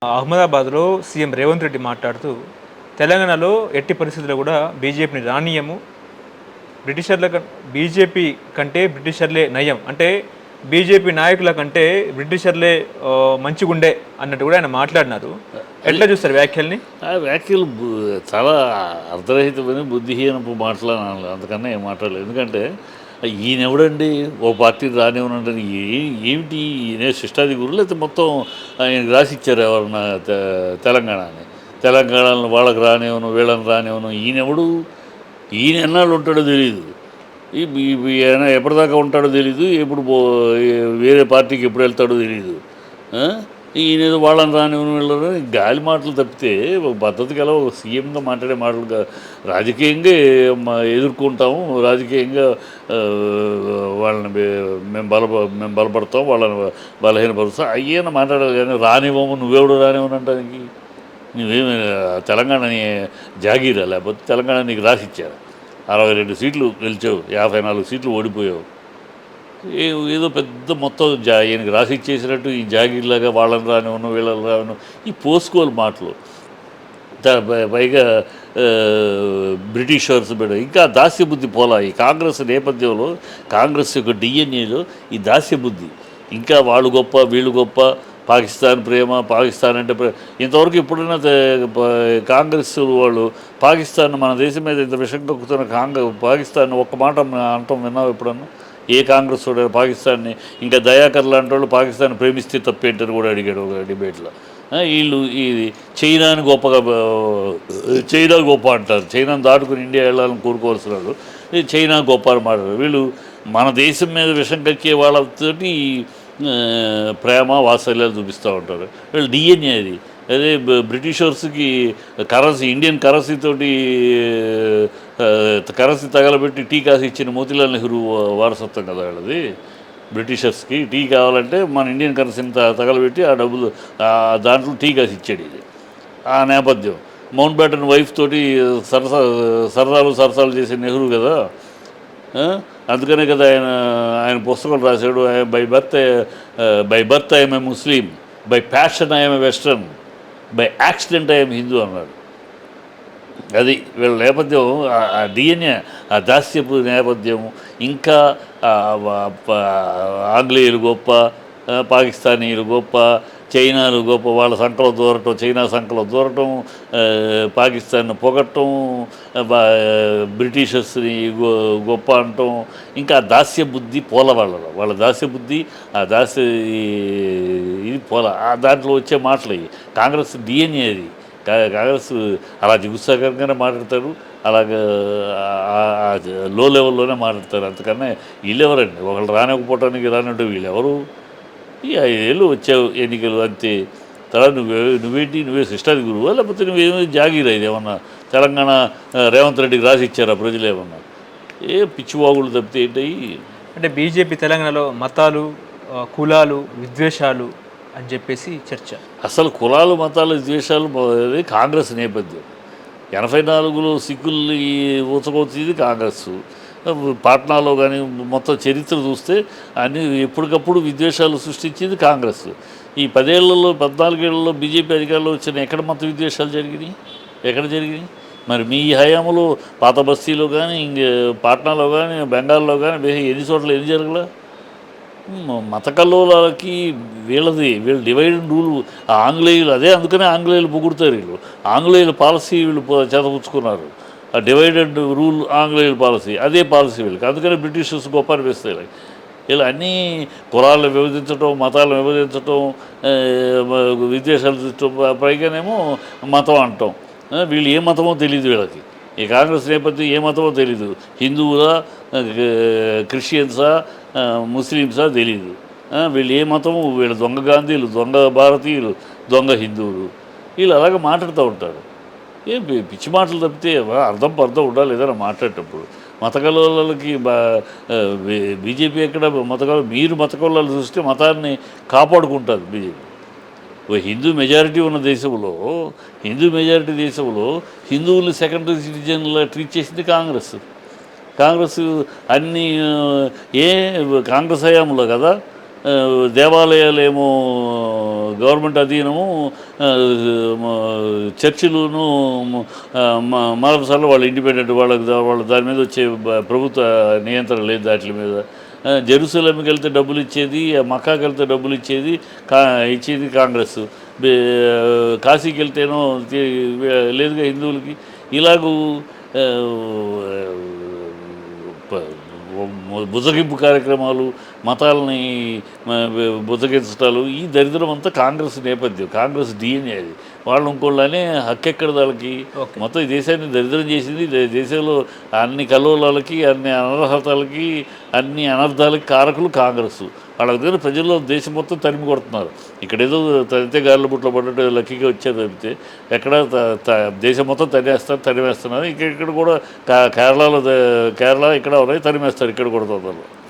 అహ్మదాబాద్‌లో సీఎం రేవంత్ రెడ్డి మాట్లాడుతూ, తెలంగాణలో ఎట్టి పరిస్థితుల్లో కూడా బీజేపీని రానీయము. బ్రిటిషర్ల కం బీజేపీ కంటే బ్రిటిషర్లే నయం. అంటే బీజేపీ నాయకుల కంటే బ్రిటిషర్లే మంచిగుండే అన్నట్టు కూడా ఆయన మాట్లాడినారు. అది ఎట్లా చూస్తారు వ్యాఖ్యల్ని? ఆ వ్యాఖ్యలు చాలా అర్ధరహితమైన బుద్ధిహీనపు మాటలు అనాలి. అంతకన్నా ఏం మాట్లాడలేదు. ఎందుకంటే ఈయనెవడండి ఓ పార్టీని రానివ్వనంటే ఏమిటి ఈయన శిష్టాధికారులు లేకపోతే మొత్తం ఆయనకి రాసిచ్చారు ఎవరన్నా తెలంగాణని. తెలంగాణలో వాళ్ళకి రానివ్వను వీళ్ళని రానివ్వను ఈయనెవడు, ఈయన ఎన్నాళ్ళు ఉంటాడో తెలియదు. ఈయన ఎప్పటిదాకా ఉంటాడో తెలీదు, ఎప్పుడు వేరే పార్టీకి ఎప్పుడు వెళ్తాడో తెలీదు. ఈయన ఏదో వాళ్ళని రానివ్వని వీళ్ళని గాలి మాటలు తప్పితే ఒక పద్ధతి గల ఒక సీఎంగా మాట్లాడే మాటలు రాజకీయంగా ఎదుర్కొంటాము, రాజకీయంగా వాళ్ళని మేము బలపడతాం, వాళ్ళని బలహీనపరుస్తాం అయ్యేనా మాట్లాడాలి. కానీ రానివ్వము నువ్వెవడు రానివ్వను అంటానికి నువ్వేమి తెలంగాణని జాగీరా, లేకపోతే తెలంగాణ నీకు రాసిచ్చారు. 62 సీట్లు గెలిచావు, 54 సీట్లు ఓడిపోయావు. ఏదో పెద్ద మొత్తం ఈయనకి రాసి ఇచ్చేసినట్టు ఈ జాగీర్లాగా వాళ్ళని రానివ్వను వీళ్ళని రాను ఈ పోసుకోలు మాటలు. పైగా బ్రిటిషర్స్ బిడ్డ ఇంకా దాస్య బుద్ధి పోలా. ఈ కాంగ్రెస్ నేపథ్యంలో కాంగ్రెస్ యొక్క డిఎన్ఏలో ఈ దాస్య బుద్ధి ఇంకా వాళ్ళు గొప్ప వీళ్ళు గొప్ప, పాకిస్తాన్ ప్రేమ, పాకిస్తాన్ అంటే ఇంతవరకు ఎప్పుడైనా కాంగ్రెస్ వాళ్ళు పాకిస్తాన్ మన దేశం మీద ఇంత విషం కక్కుతున్న పాకిస్తాన్ ఒక్క మాట అంటాం విన్నావు ఎప్పుడన్నా? ఏ కాంగ్రెస్ వాడు పాకిస్తాన్ని ఇంకా దయాకర్ లాంటి వాళ్ళు పాకిస్తాన్ ప్రేమిస్తే తప్పేంటని కూడా అడిగాడు ఒక డిబేట్లో. వీళ్ళు ఇది చైనాని గొప్పగా చైనా గొప్ప అంటారు, చైనాని దాటుకుని ఇండియా వెళ్ళాలని కోరుకోవాల్సిన వాళ్ళు చైనా గొప్ప అని మాట్లాడారు. వీళ్ళు మన దేశం మీద విషం కక్కే వాళ్ళతోటి ప్రేమ వాత్సల్యాలు చూపిస్తూ ఉంటారు. వీళ్ళు డిఎన్ఏ అది. అదే బ్రిటిషర్స్కి కరెన్సీ ఇండియన్ కరెన్సీతోటి కరెన్సీ తగలబెట్టి టీ కాసి ఇచ్చిన మోతీలాల్ నెహ్రూ వారసత్వం కదా వాళ్ళది. బ్రిటిషర్స్కి టీ కావాలంటే మన ఇండియన్ కరెన్సీని తగలబెట్టి ఆ డబ్బులు దాంట్లో టీ కాసి ఇచ్చాడు. ఇది ఆ నేపథ్యం. మౌంట్ బ్యాటన్ వైఫ్ తోటి సరసాలు చేసే నెహ్రూ కదా. అందుకనే కదా ఆయన పుస్తకం రాశాడు, by birth I'm a Muslim, by passion I'm a western, by accident I'm Hindu అన్నాడు. అది వీళ్ళ నేపథ్యం, ఆ డిఎన్ఏ, ఆ దాస్యపు నేపథ్యం. ఇంకా ఆంగ్లేయులు గొప్ప, పాకిస్తానీయులు గొప్ప, చైనాలు గొప్ప, వాళ్ళ సంకలో దూరటం, చైనా సంకలో దూరటం, పాకిస్తాన్ పొగట్టం, బ్రిటిషర్స్ని గొప్ప అనటం. ఇంకా దాస్య బుద్ధి పోల వాళ్ళ దాస్య బుద్ధి, ఆ దాస్య ఇది పోల. దాంట్లో వచ్చే మాటలు కాంగ్రెస్ డిఎన్ఏ అది. కాంగ్రెస్ అలా జిగుత్సాకరంగానే మాట్లాడతారు, అలాగే లో లెవెల్లోనే మాట్లాడతారు. అంతకన్నా వీళ్ళెవరండి? ఒకళ్ళు రానివ్వకపోవటానికి రానివ్వడం వీళ్ళెవరు? ఈ 5 ఏళ్ళు వచ్చావు ఎన్నికలు అంతే. తర్వాత నువ్వే శిష్టాది గురువా, లేకపోతే నువ్వేమో జాగీరా? ఇదేమన్నా తెలంగాణ రేవంత్ రెడ్డికి రాసి ఇచ్చారా ప్రజలు ఏమన్నా? పిచ్చివాగుళ్ళు తప్పితే ఏంటవి? అంటే బీజేపీ తెలంగాణలో మతాలు, కులాలు, విద్వేషాలు అని చెప్పేసి చర్చ. అసలు కులాలు మతాలు ద్వేషాలు కాంగ్రెస్ నేపథ్యం. 84లో సిక్కుల్ని ఊచకొచ్చేది కాంగ్రెస్. పాట్నాలో కానీ మొత్తం చరిత్ర చూస్తే అన్ని ఎప్పటికప్పుడు విద్వేషాలు సృష్టించింది కాంగ్రెస్. ఈ 10 ఏళ్లలో 14 ఏళ్లలో బీజేపీ అధికారంలో వచ్చిన ఎక్కడ మత విద్వేషాలు జరిగినాయి? ఎక్కడ జరిగినాయి? మరి మీ హయాంలో పాత బస్తీలో కానీ పాట్నాలో కానీ బెంగాల్లో కానీ ఎన్ని చోట్ల ఎన్ని జరగలా? మత కల్లోలకి వీళ్ళ డివైడ్ అండ్ రూల్ ఆంగ్లేయులు. అందుకనే ఆంగ్లేయులు పొగుడుతారు. వీళ్ళు ఆంగ్లేయుల పాలసీ వీళ్ళు చేతపుచ్చుకున్నారు. ఆ డివైడెడ్ రూల్ ఆంగ్లేయుల పాలసీ, అదే పాలసీ వీళ్ళకి. అందుకనే బ్రిటిషర్స్ గొప్ప అనిపిస్తాయి. ఇలా అన్నీ కులాలను విభజించడం, మతాలను విభజించడం, విద్వేషాలు చూడటం, పైగానేమో మతం అంటాం. వీళ్ళు ఏ మతమో తెలియదు వీళ్ళకి. ఈ కాంగ్రెస్ నేపథ్యం ఏ మతమో తెలీదు. హిందువులా, క్రిస్టియన్సా, ముస్లిమ్సా తెలీదు. వీళ్ళు ఏ మతము, వీళ్ళు దొంగ గాంధీలు, దొంగ భారతీయులు, దొంగ హిందువులు, వీళ్ళు అలాగే మాట్లాడుతూ ఉంటారు. పిచ్చి మాటలు తప్పితే అర్థం ఉండాలి ఏదైనా మాట్లాడేటప్పుడు. మత కలవలకి బీజేపీ ఎక్కడ మీరు మత కలవలు చూస్తే మతాన్ని కాపాడుకుంటారు బీజేపీ. హిందూ మెజారిటీ ఉన్న దేశంలో హిందువులు సెకండరీ సిటిజన్లా ట్రీట్ చేసింది కాంగ్రెస్. అన్నీ కాంగ్రెస్ హయాంలో కదా దేవాలయాలేమో గవర్నమెంట్ అధీనము, ఆ, చర్చిలును మదర్సాలు వాళ్ళు ఇండిపెండెంట్, వాళ్ళ దాని మీద వచ్చే ప్రభుత్వ నియంత్రణ లేదు వాటి మీద. జెరూసలేంకి వెళ్తే డబ్బులు ఇచ్చేది, మక్కాకి వెళ్తే డబ్బులు ఇచ్చేది ఇచ్చేది కాంగ్రెస్. కాశీకి వెళ్తేనో లేదుగా హిందువులకి. ఇలాగూ ఆ, బుజ్జగింపు కార్యక్రమాలు, మతాలని బుజ్జగించటాలు, ఈ దరిద్రం అంతా కాంగ్రెస్ నేపథ్యం, కాంగ్రెస్ డిఎన్ఏ అది. వాళ్ళు ఇంకోళ్ళనే హక్కెక్కడ వాళ్ళకి మొత్తం ఈ దేశాన్ని దరిద్రం చేసింది. దేశంలో అన్ని కల్లోలాలకి, అన్ని అనర్హతలకి, అన్ని అనర్థాలకి కారకులు కాంగ్రెస్. వాళ్ళ దగ్గర ప్రజల్లో దేశం మొత్తం తరిమి కొడుతున్నారు. ఇక్కడేదో తనితే గాలిలో బుట్లో పడ్డట్టు లక్కీగా వచ్చారు తప్పితే ఎక్కడ దేశం మొత్తం తరిమేస్తున్నారు. ఇక్కడ కూడా కేరళలో కేరళ ఇక్కడ ఉన్నాయి, తరిమేస్తారు ఇక్కడ కూడా తొందరలో.